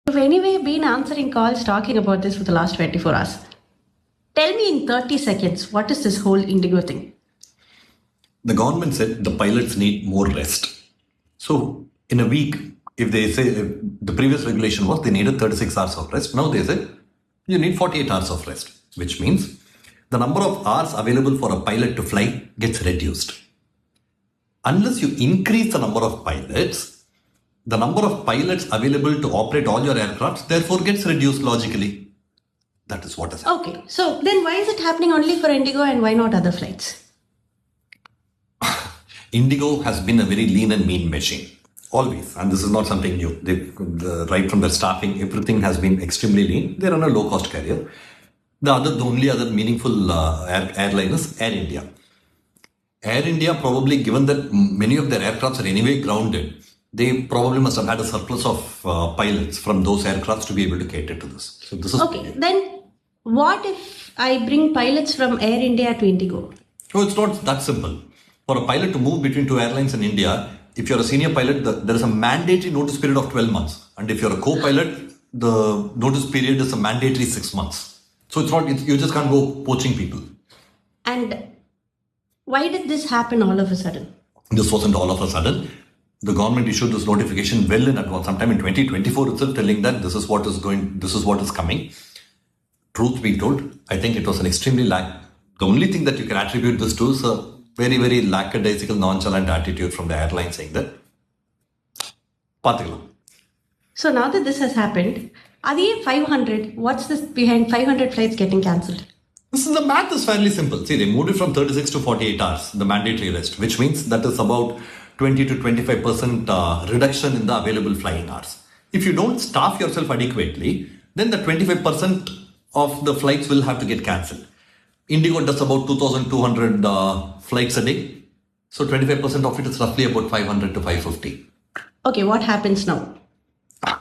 You've anyway been answering calls talking about this for the last 24 hours. Tell me in 30 seconds, what is this whole IndiGo thing? The government said the pilots need more rest. So in a week, if the previous regulation was they needed 36 hours of rest, now they said you need 48 hours of rest, which means the number of hours available for a pilot to fly gets reduced. Unless you increase the number of pilots, the number of pilots available to operate all your aircrafts therefore gets reduced logically. That is what is happening. Okay, so then why is it happening only for IndiGo and why not other flights? IndiGo has been a very lean and mean machine, always. And this is not something new. Right from the staffing, everything has been extremely lean. They run a low-cost carrier. The only other meaningful airline is Air India. Air India, probably given that many of their aircrafts are anyway grounded, they probably must have had a surplus of pilots from those aircrafts to be able to cater to this. So this is okay. Then what if I bring pilots from Air India to IndiGo? No, it's not that simple. For a pilot to move between two airlines in India, if you're a senior pilot, there is a mandatory notice period of 12 months. And if you're a co-pilot, the notice period is a mandatory 6 months. So you just can't go poaching people. And why did this happen all of a sudden? This wasn't all of a sudden. The government issued this notification well in advance, sometime in 2024 itself, telling that this is what is coming. Truth be told, I think it was an extremely the only thing that you can attribute this to is a very, very lackadaisical, nonchalant attitude from the airline saying that, Pathikalam. So now that this has happened, are they 500? What's this behind 500 flights getting cancelled? The math is fairly simple. See, they moved it from 36 to 48 hours, the mandatory rest, which means that is about 20 to 25% reduction in the available flying hours. If you don't staff yourself adequately, then the 25% of the flights will have to get cancelled. IndiGo does about 2,200 flights a day. So 25% of it is roughly about 500 to 550. Okay, what happens now?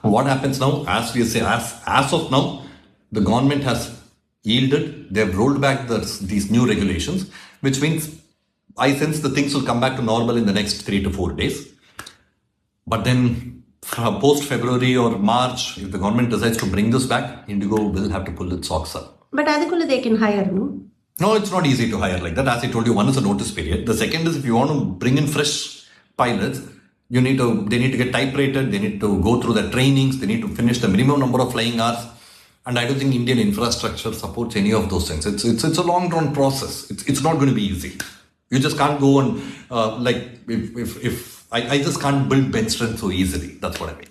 What happens now? As we say, as of now, the government has yielded. They've rolled back these new regulations, which means I sense the things will come back to normal in the next 3 to 4 days. But then post-February or March, if the government decides to bring this back, IndiGo will have to pull its socks up. But Adikula, they can hire, no? No, it's not easy to hire like that. As I told you, one is a notice period. The second is if you want to bring in fresh pilots, they need to get type rated, they need to go through the trainings, they need to finish the minimum number of flying hours. And I don't think Indian infrastructure supports any of those things. It's a long drawn process. It's not going to be easy. You just can't go and I just can't build bench strength so easily. That's what I mean.